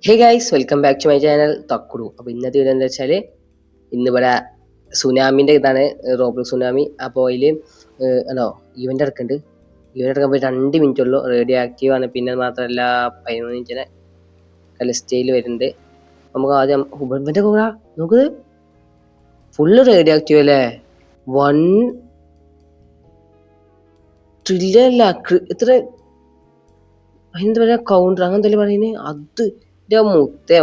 Hey guys, welcome back to my channel Thakkudu. അപ്പോൾ ഇന്നത്തെ video എന്താ വെച്ചാൽ ഇന്നിവിടെ സുനാമിൻ്റെ ഇതാണ്, റോബിൾ സുനാമി. അപ്പോൾ അതിൽ ആണോ ഇവൻ്റ് ഇറക്കുന്നുണ്ട്. ഇവൻ്റ് ഇറക്കാൻ പോയി 2 മിനിറ്റ് ഉള്ളൂ. റേഡിയോ ആക്റ്റീവ് ആണ്. പിന്നെ മാത്രമല്ല 11 കലസ്റ്റയിൽ വരുന്നുണ്ട്. നമുക്ക് ആദ്യം ഇവൻ്റെ കൂടെ നമുക്ക് ഫുള്ള് റേഡിയോ ആക്റ്റീവ് അല്ലേ. 1 ട്രില്യൺ അല്ല, എത്ര അതിനെന്താ പറയുക, കൗണ്ടർ അങ്ങനെ എന്തെങ്കിലും പറയുന്നത്. അത് മുത്തേ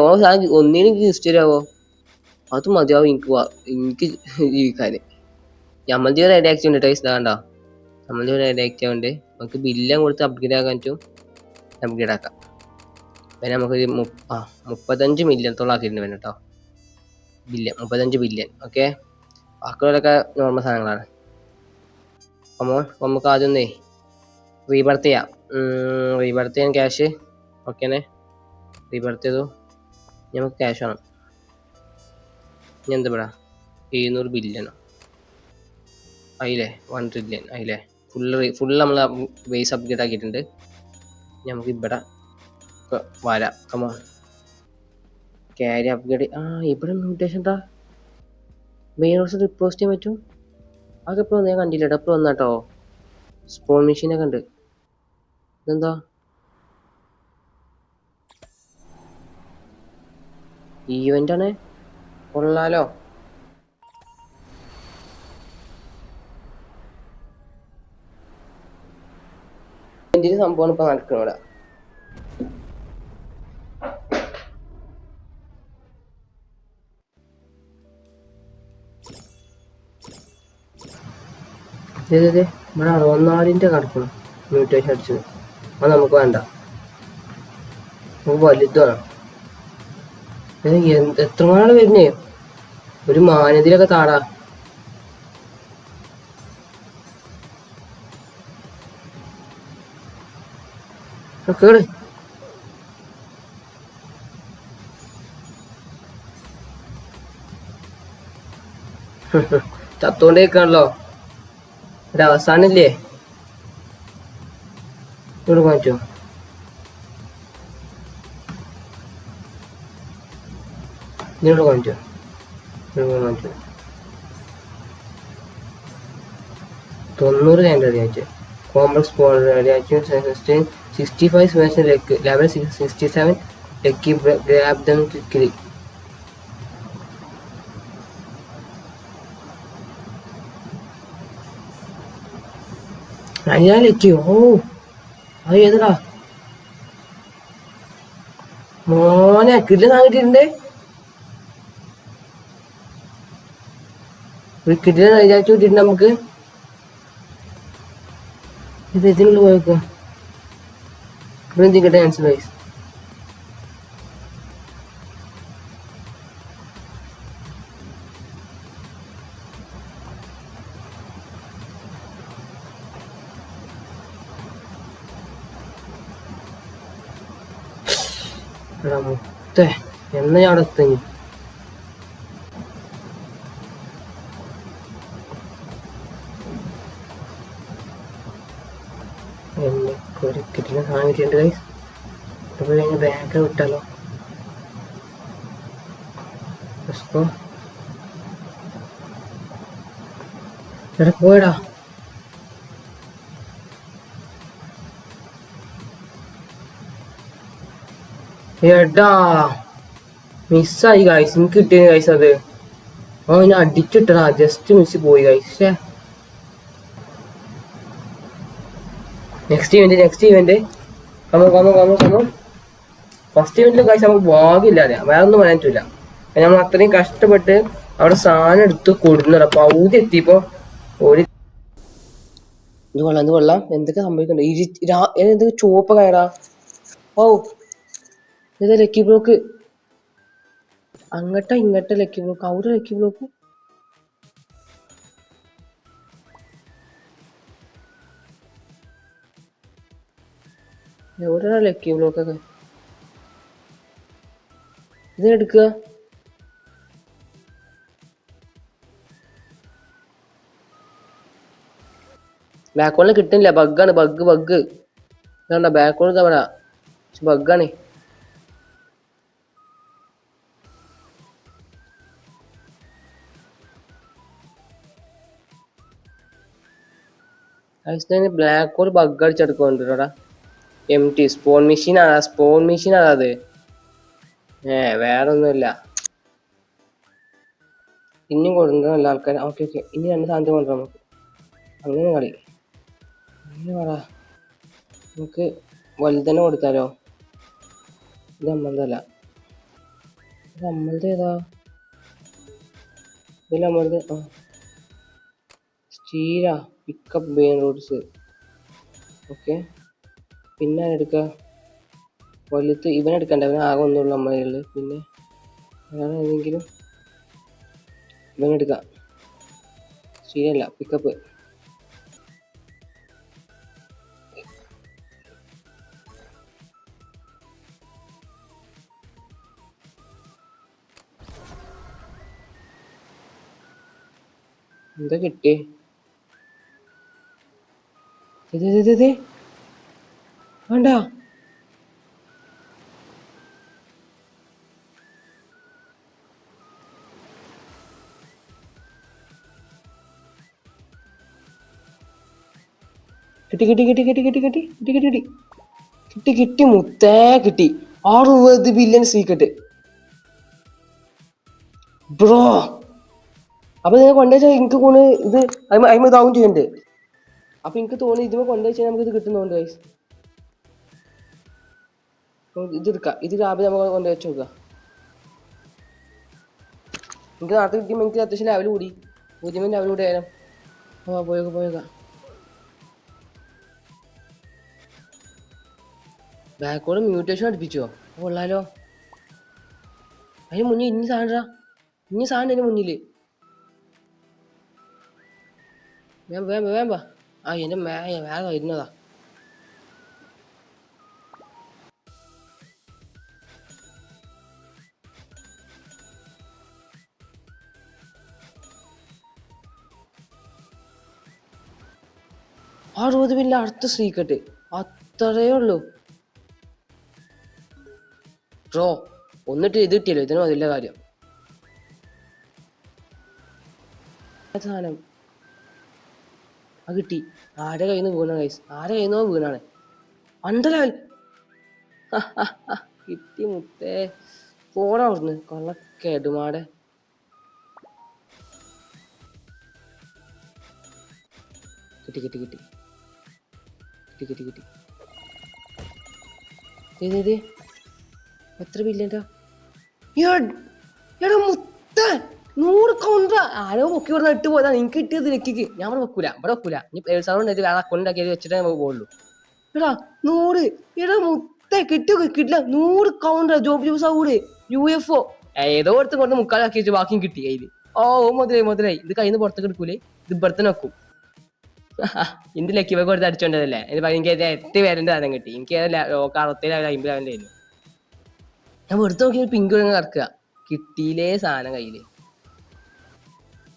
ഒന്നിനും ഹിസ്റ്ററിയാവോ, അത് മതിയാവും എനിക്ക് ജീവിക്കാൻ. നമ്മളത് റെഡി ആക്റ്റീവ് ഉണ്ട് ടൈസ് ഇതാണ്ടോ. നമ്മളത് റെഡി ആക്റ്റീവ് ഉണ്ട്. നമുക്ക് ബില്ലും കൊടുത്ത് അപ്ഗ്രേഡ് ആക്കാൻ പറ്റും. അപ്ഗ്രേഡ് ആക്കാം. പിന്നെ നമുക്കൊരു 35 മില്യണത്തോളം ആക്കിയിട്ടുണ്ട് പിന്നെ കേട്ടോ. 35 ബില്യൺ. ഓക്കെ, ബാക്കിയുള്ളവരൊക്കെ നോർമൽ സാധനങ്ങളാണ്. അപ്പോൾ നമുക്ക് ആദ്യം ഒന്നേ റീബർത്ത് ചെയ്യാം. റീബർത്ത് ചെയ്യാൻ ക്യാഷ് ഓക്കേനെ. റീബർത്ത് ചെയ്തു. നമുക്ക് ക്യാഷ് വേണം. ഇനി എന്താ പറയാ, 700 ബില്യണോ അതിലെ 1 ട്രില്യൺ അതിലെ ഫുള്ള് നമ്മൾ ബേസ് അപ്ഗ്രേഡ് ആക്കിയിട്ടുണ്ട്. നമുക്ക് ഇവിടെ വരാം. Come on, carry upgrade. ഇവിടെ മ്യൂട്ടേഷൻ എന്താ, മെയിൻ ഹൗസ് റിപ്പോസ്റ്റ് ചെയ്യാൻ പറ്റും. അതൊക്കെ ഇപ്പോൾ ഞാൻ കണ്ടില്ല. ഇപ്പോൾ വന്നാട്ടോ സ്പോൺ മെഷീനൊക്കെ ഉണ്ട്. ഇതെന്താ ഈവൻ്റ് ആണ്, കൊള്ളാലോ. ഇതിൻ്റെ സംഭവമാണ് ഇപ്പോൾ നടക്കുന്നത് ഇവിടെ. ഇവിടെ 64 കിടക്കണം മ്യൂട്ടേഷൻ അടിച്ചത്. അത് നമുക്ക് വേണ്ട, നമുക്ക് വലുതാണ്. എത്ര നാള് വരുന്നേ, ഒരു മാന്യതയിലൊക്കെ താടാ. കേട് ചത്തോണ്ടേക്കാണല്ലോ. ഒരവസാനല്ലേ ഇവിടെ മാറ്റോ. ഇതിനോട് കാണിച്ചോ, കാണിച്ചോ. 90 ഞാൻ റെഡിയാച്ചു. കോംപ്ലക്സ് പോൾ റെഡിയാച്ചു. 65 സ്മാഷൻ ലെക്ക് ലെവൽ 67 ലെക്കി ഗ്രാബ് ദം ക്വിക്ലി. ഞാൻ ലെക്കിയോ. അത് ഏതടാ മോനെ, കില്ല താങ്ങിട്ടുണ്ട്. കിട്ടിനെ വിചാരിച്ചു കിട്ടിട്ടുണ്ട് നമുക്ക്. ഇതിനുള്ളിൽ പോയേക്കോ. ഇവിടെ എന്തെങ്കിലും കിട്ടാൻ ചാൻസ് ഗൈസ്. മുത്തേ, എന്നാ ഞാൻ അവിടെ എത്തുന്നു. ഒരു കിട്ടിനെ സാധനം ഗൈസ്. അപ്പോൾ കഴിഞ്ഞ് ബാഗ് വിട്ടാലോ. എവിടെ പോയടാ. എടാ മിസ്സായി ഗൈസ്, എനിക്ക് കിട്ടിയ ഗൈസ്. അത് ഞാൻ അടിച്ചിട്ടടാ, ജസ്റ്റ് മിസ് പോയി ഗൈസ്. നെക്സ്റ്റ് ഇവന്റ് കമോ. ഫസ്റ്റ് ഇവന്റിൽ ഗൈസ് നമുക്ക് ഭാഗ്യമില്ലാതെ വേറെ ഒന്നും പറയാൻ പറ്റില്ല. നമ്മൾ അത്രയും കഷ്ടപ്പെട്ട് അവിടെ സാധനം എടുത്ത് കൊടുന്നടാ. പൗതി എത്തിയപ്പോ ഒരു ഇത് കൊള്ളാം. എന്തൊക്കെ സംഭവിക്കണ്ട. എന്തൊക്കെ ചുവപ്പ് കയറാ. ഇതാ ലക്കി ബ്ലോക്ക്. ഇങ്ങട്ട ലക്കി ബ്ലോക്ക്, അവിടെ ലക്കി ബ്ലോക്ക്. എവിടെയാ ലക്കി ബ്ലോക്കൊക്കെ? ഇത് എടുക്കുക. ബാക്കോളിന് കിട്ടുന്നില്ല. ബഗ്ഗാണ്. ബഗ് വേണ്ട. ബാക്കോൾ തവണ ബഗ്ഗാണ്. അതിന് ബ്ലാക്ക് ഹോൾ ബഗ് അടിച്ചെടുക്കൊണ്ടിട്ടാ. എം ടി സ്പോൺ മെഷീനാണ് അത്. വേറൊന്നുമില്ല. ഇനിയും കൊടുക്കുന്നത് നല്ല ആൾക്കാർ. ഓക്കെ ഇനി 2 സാധനം കൊണ്ടുവരാം നമുക്ക്. അങ്ങനെ കളി അങ്ങനെ പറ. നമുക്ക് വലുതന്നെ കൊടുത്താലോ? ഇത് നമ്മളുതല്ല. ഇത് നമ്മളുടെ ഏതാ? ഇതിൽ നമ്മളുടെ സ്റ്റീല പിക്കപ്പ് മെയിൻ റോഡ്സ്. ഓക്കെ പിന്നെ എടുക്കുക വലുത്ത്. ഇവനെടുക്കണ്ട, ഇവന് ആകെ ഒന്നുള്ളൂ നമ്മുടെ കയ്യിൽ. പിന്നെ വേറെ ഏതെങ്കിലും ഇവനെടുക്കാം. സ്റ്റീലല്ല, പിക്കപ്പ്. എന്താ കിട്ടി? ഇത് വേണ്ട. കിട്ടി മുത്തേ കിട്ടി. 60 ബില്യൺ സീക്രട്ട് ബ്രോ. അപ്പൊ നിങ്ങൾ കൊണ്ടുവച്ചാൽ എനിക്ക് തോന്നുന്നു ഇത് അതിമ ഇതാവും ചെയ്യുന്നുണ്ട്. അപ്പൊ എനിക്ക് തോന്നി ഇതിമ കൊണ്ടുവച്ചാൽ നമുക്ക് ഇത് കിട്ടുന്നുണ്ട് ഗൈസ്. ഇതെടുക്കാം. ഇത് രാവിലെ നമുക്ക് കൊണ്ടുവച്ച് നോക്കുക. എനിക്ക് നാട്ടിൽ കിട്ടിയുമ്പോൾ എനിക്ക് അത്യാവശ്യം ലെവൽ കൂടി. 0 ലെവൽ കൂടി ആയാലും പോയേക്കാം. ബാക്കോട് മ്യൂട്ടേഷൻ അടുപ്പിച്ചോ? കൊള്ളാലോ. അതിന് മുന്നിൽ ഇനി സാധനം അതിന് മുന്നിൽ. വേമ്പ. എന്റെ വേറെ വരുന്നതാ. ബില്ല് അടുത്ത സീക്രട്ട്. അത്രയേ ഉള്ളൂ ബ്രോ. ഒന്നിട്ട് ഇത് കിട്ടിയല്ലോ, ഇതിന് മതില്ല കാര്യം. സാധനം അത് കിട്ടി. ആരെ കയ്യിൽ നിന്ന് വീണ ഗൈസ്? ആരെ കയ്യിൽ നിന്നോ വീണാണ്. അണ്ടർ ലെവൽ കിട്ടി മുത്തേ. പോടാ അവിടുന്ന് കൊള്ളക്കെടുമാടെ. കിട്ടി. എത്ര ബില്യൻ്റെ? എടാ മുത്ത 100 കൗണ്ടർ. ആരോ പൊക്കി കൊടുത്താൽ ഇട്ട് പോയതാണ്. എനിക്ക് കിട്ടിയത് ലക്കിക്ക്. ഞാൻ ഇവിടെ വെക്കൂല. ഇനി സാധനം വേറെ അക്കൗണ്ട് ഉണ്ടാക്കിയത് വെച്ചിട്ടേ നമുക്ക് പോകുള്ളൂ. എടാ 100. എടാ മുത്ത കിട്ടില്ല. 100 കൗണ്ടർ ജോബ് കൂടെ UFO ഏതോ എടുത്ത് കൊണ്ട് മുക്കാലാക്കി വെച്ച് ബാക്കിയും കിട്ടി കയ്യില്. മുതലായി. ഇത് കയ്യിൽ നിന്ന് പുറത്തേക്ക് എടുക്കൂലേ? ഇത് ഇപ്പുറത്തന്നെ വെക്കും. ഇന്റെ ലക്കി ബഗ് കൊടുത്ത് അടിച്ചോണ്ടതല്ലേ. എനിക്ക് 8 പേരന്റെ സാധനം കിട്ടി. എനിക്ക് 60 50 ആയിരുന്നു. ഞാൻ വെറുതെ നോക്കി പിങ്ക് കിടക്കുക. കിട്ടിയില്ലേ സാധനം കയ്യില്.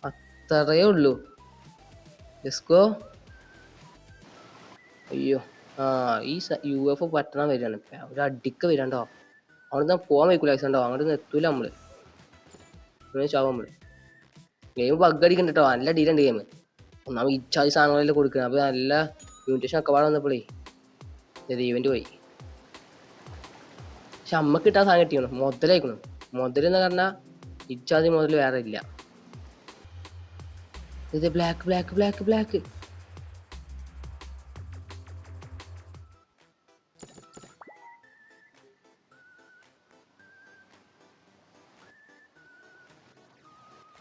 അത്രയേ ഉള്ളൂ. ലെറ്റ്സ് അയ്യോ ഈ UFO പറ്റണം വരികയാണ്. ഒരു അടിക്ക് വരാണ്ടോ. അവിടെ നിന്ന് പോകാൻ വയ്ക്കൂല ഐസുണ്ടോ. അങ്ങോട്ട് നിന്ന് എത്തൂല നമ്മള്. ചാവും നമ്മള്. ഗെയിം ബഗ് അടിക്കണ്ടോ. നല്ല ഡീലുണ്ട് ഗെയിം. ഒന്നാമത് ഇച്ചാതി സാധനങ്ങളെല്ലാം കൊടുക്കുന്നത്. അപ്പൊ നല്ല മ്യൂട്ടേഷൻ ഒക്കെ പാടെ വന്നപ്പോഴേ ഇവന്റ് പോയി. പക്ഷെ അമ്മക്ക് കിട്ടാൻ സാധനം കിട്ടിക്കണം. മുതലായിക്കണം. മുതലെന്ന് പറഞ്ഞാൽ ഇച്ചാതി മുതൽ വേറെ ഇല്ല. ഇത് ബ്ലാക്ക്.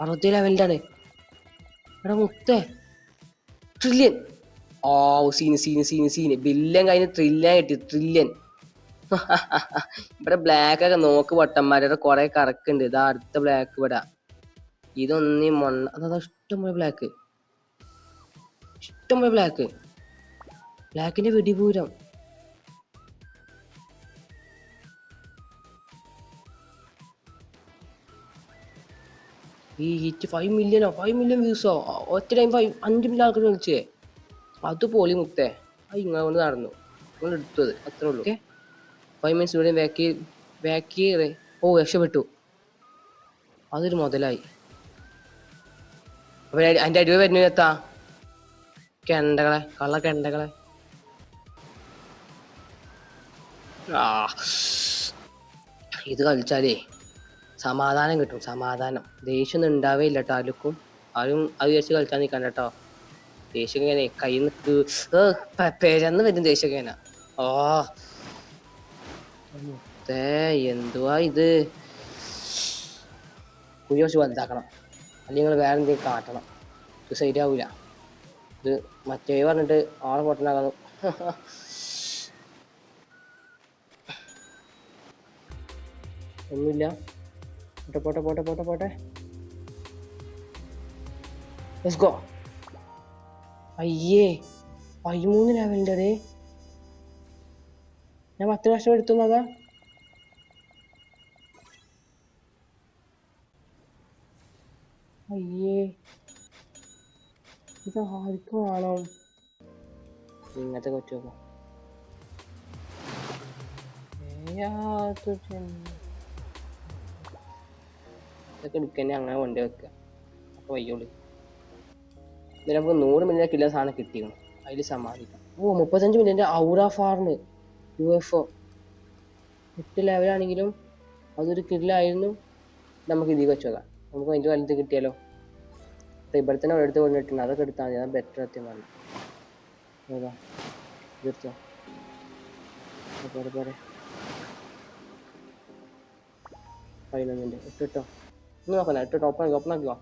അറുപത്തി ലെവലിൻ്റെ എടാ മുത്തേ. ട്രില്യൺ. സീന് ബില്യൺ കഴിഞ്ഞ് ട്രില്യൺ കിട്ടി. ട്രില്യൺ. ഇവിടെ ബ്ലാക്ക് ഒക്കെ നോക്ക് പൊട്ടന്മാരുടെ കൊറേ കറക്കുണ്ട്. ഇതാ അടുത്ത ബ്ലാക്ക് ഇവിടെ. ഇതൊന്നീ അതാ ഇഷ്ടംപോലെ ബ്ലാക്കിന്റെ വെടിപൂരം. ഈ ഹിറ്റ് 5 മില്യൺ വ്യൂസോ. ഒറ്റ ടൈം 5 മില്യൺ ആൾക്കാർ വിളിച്ചേ. അത് പോളി മുത്തേ. ഇങ്ങനെ കൊണ്ട് നടന്നു. നമ്മൾ എടുത്തത് അത്രേ ഉള്ളൂ. 5 മിനിറ്റ്സ് ഇവിടെ ബാക്കി രക്ഷപ്പെട്ടു. അതൊരു മുതലായി. അപ്പൊ അതിന്റെ അടിവ് വരുന്ന എത്താ കെണ്ടകളെ കള്ള കെണ്ടകളെ. ആ ഇത് കളിച്ചാലേ സമാധാനം കിട്ടും. സമാധാനം. ദേഷ്യം ഒന്നും ഉണ്ടാവേ ഇല്ല കേട്ടോ ആർക്കും. ആരും അത് വിചാരിച്ച് കളിച്ചാൽ നിൽക്കണ്ട കേട്ടോ. ദേഷ്യം ഇങ്ങനെ കൈ നിക്ക് പെരന്ന് വരും ദേഷ്യം ഇങ്ങനെ. ഓ മുത്തേ എന്തുവാ ഇത്? കുഴി കുറച്ച് വലുതാക്കണം, അല്ലെങ്കിൽ നിങ്ങൾ വേറെ എന്തെങ്കിലും കാട്ടണം. ഇത് ശരിയാവൂല. ഇത് മറ്റേ പറഞ്ഞിട്ട് ആളെ പൊട്ടനാകാന്നു. ഒന്നുമില്ല. പോട്ടെ പോട്ടെ പോട്ടെ പോട്ടെ പോട്ടെ. Let's go. അയ്യേ 13 ലെവലിൻ്റെ അതെ. ഞാൻ 10 വർഷം എടുത്തു അതാ. അയ്യേ ഇത് ആർക്കും ആണോ? ഇങ്ങനത്തെ കൊച്ചു നോക്കാം. ഇതൊക്കെ എടുക്കന്നെ അങ്ങനെ കൊണ്ടു വെക്കുക. അപ്പോൾ വയ്യോളി. ഇതിൽ നമുക്ക് 100 മില്യൺ കിലോ സാധനം കിട്ടിയിരുന്നു. അതിൽ സമ്മാനിക്കാം. ഓ 35 മില്യൻ്റെ ഔറ ഫാർം UFO 8 ലെവലാണെങ്കിലും അതൊരു കില്ലായിരുന്നു. നമുക്ക് ഇതിൽ വെച്ച് നോക്കാം. നമുക്ക് അതിൻ്റെ വലുത് കിട്ടിയാലോ. അപ്പോൾ ഇവിടെ തന്നെ എടുത്ത് കൊണ്ടിട്ടുണ്ട്. അതൊക്കെ എടുത്താൽ മതി. അത് ബെറ്റർ സത്യം പറഞ്ഞു. ഏതാ തീർച്ചയായും പോരെ പോരെ. 11 ഇട്ടോ ഒന്നും നോക്കണ്ട. ഇട്ടോ ഓപ്പൺ ആക്കിക്കോ.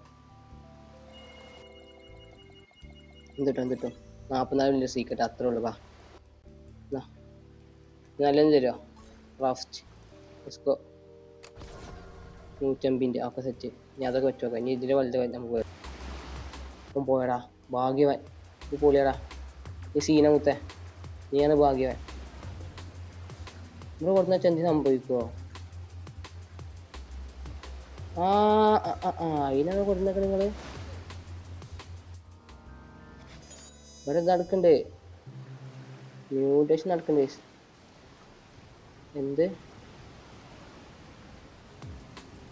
എന്തിട്ടോ 44 മില്യൺ സീക്രട്ട് അത്രേ ഉള്ളൂ. വാ നല്ലതെന്ന് തരുമോ? റാഫ്റ്റ് എസ്കോ 150 ഒക്കെ സെറ്റ്. ഇനി അതൊക്കെ വെച്ച് നോക്കാം. ഇനി ഇതിൻ്റെ വലുത് നമുക്ക് ഇപ്പം പോയടാ ഭാഗ്യവാൻ. ഇത് പൊളിയടാ. ഈ സീന മുത്തേ നീയാണ് ഭാഗ്യവാൻ. ഇവിടെ കൊടുക്കുന്ന വെച്ചാൽ എന്ത് സംഭവിക്കുമോ? അതിനാണ് കൊടുക്കുന്നൊക്കെ നിങ്ങൾ. ഇവിടെ ഇത് നടക്കണ്ടേ? മ്യൂട്ടേഷൻ നടക്കണ്ടേ? എന്ത്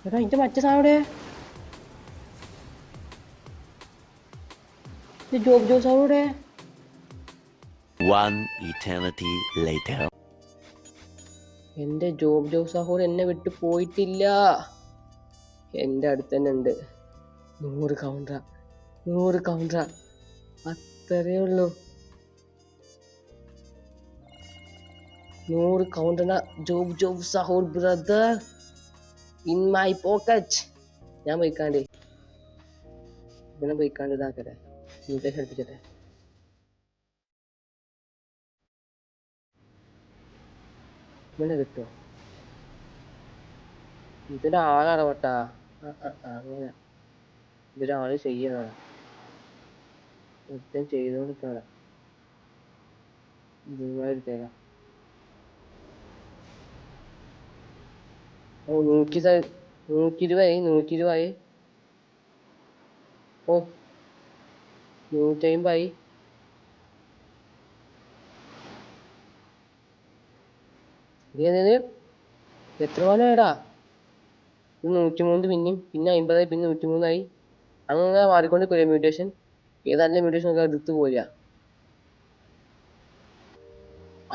എടാ ഇതിന്റെ മറ്റേ സാധനം എവിടെ? ജോബ്സ് അവിടെ. എന്റെ ജോബ് സഹോദരൻ എന്നെ വിട്ട് പോയിട്ടില്ല. എൻ്റെ അടുത്ത് തന്നെ ഉണ്ട്. 100 കൗണ്ടറാ അത്രേ ഉള്ളൂ. 100 കൗണ്ടറിന ജോബ് സഹോർ ബ്രദർ ഇൻ മൈ പോക്കറ്റ്. ഞാൻ പോയിക്കാണ്ട് ഇതാക്കട്ടെ. മ്യൂട്ടേഷൻ എടുപ്പിച്ചട്ടെ. ഇങ്ങനെ കിട്ടുമോ? ഇതൊരാളാണ് കേട്ടാ. അങ്ങനെ ഇതൊരാള് ചെയ്യണം. നൃത്തം ചെയ്തോണ്ടിരിക്കണം. എടുത്തേക്കാം. ഓ 120 ഓ 150 എത്ര പോലെടാ? 103 പിന്നെയും പിന്നെ 50 പിന്നെ 103 അങ്ങനെ മാറിക്കൊണ്ട് മ്യൂട്ടേഷൻ. ഏതാണ്ട് മ്യൂട്ടേഷൻ ഒക്കെ എടുത്ത് പോരാ.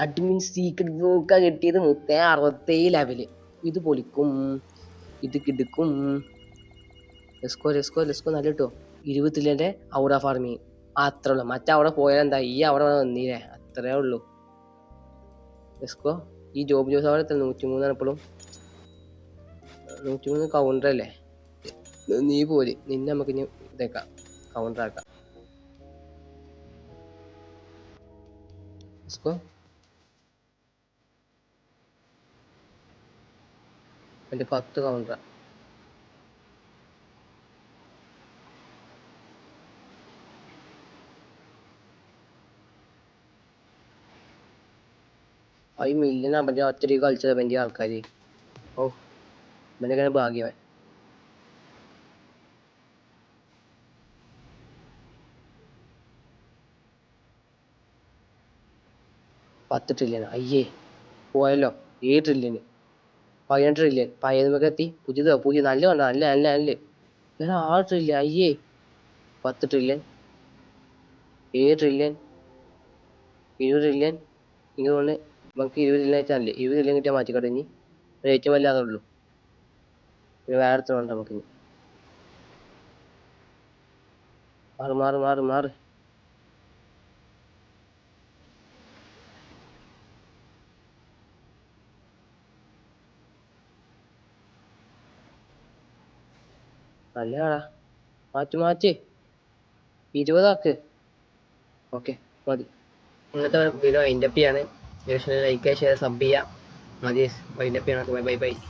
അഡ്മിൻ സീക്രട്ട് നോക്കാൻ കിട്ടിയത് 67 ലെവല്. ഇത് പൊളിക്കും, ഇത് കിടക്കും. ലെസ്കോ നല്ല കിട്ടോ. 20 ലെൻ്റെ ഔറ ഫാർമിങ് അത്രേ ഉള്ളൂ. മറ്റവിടെ പോയാൽ എന്താ ഈ അവിടെ വന്നീലേ അത്രേ ഉള്ളൂ. ലെസ്കോ ഈ ജോബ് അവിടെ 103 എപ്പോഴും 103 കൗണ്ടർ അല്ലേ. നീ പോര്, നിന്നെ നമുക്ക് ഇനി ഇതേക്കാം കൗണ്ടർ ആക്കാം. ലെസ്കോ എൻ്റെ 10 കൗണ്ടർ. ഈ മില്യൺ അവൻ്റെ ഒറ്റയ്ക്ക് കളിച്ചത് വലിയ ആൾക്കാർ. ഓ ഇവനൊക്കെ ഭാഗ്യവാൻ. $10 ട്രില്യൺ അയ്യേ പോയല്ലോ. 7 ട്രില്യൺ 18 ട്രില്യൺ പയ്യന്മൊക്കെ എത്തി. പുതിയ നല്ല കണ്ടോ? നല്ല 6 ട്രില്യൺ അയ്യേ 10 ട്രില്യൺ 7 ട്രില്യൺ 20 ട്രില്യൺ എനിക്ക് തോന്നുന്നു നമുക്ക് 20 ട്രില്യൺ വെച്ചാലേ 20 ട്രില്യൺ കിട്ടിയാൽ മാറ്റിക്കോട്ടെ ഇനി ഏറ്റവും വലിയ അതുള്ളൂ പിന്നെ വേറെ അടുത്ത് വേണ്ട നമുക്ക് ഇനി മാറ് മാറ് മാറ് മാറ് നല്ലതാടാ മാറ്റി മാറ്റി 20 ആക്ക് ഓക്കെ മതി ഇന്നത്തെ വീഡിയോ വൈൻഡപ്പ് ചെയ്യാണ് ലൈക്ക് ഷെയർ സബ് ചെയ്യാം മതി വൈൻഡപ്പ് ചെയ്യണം ബൈ ബൈ ബൈ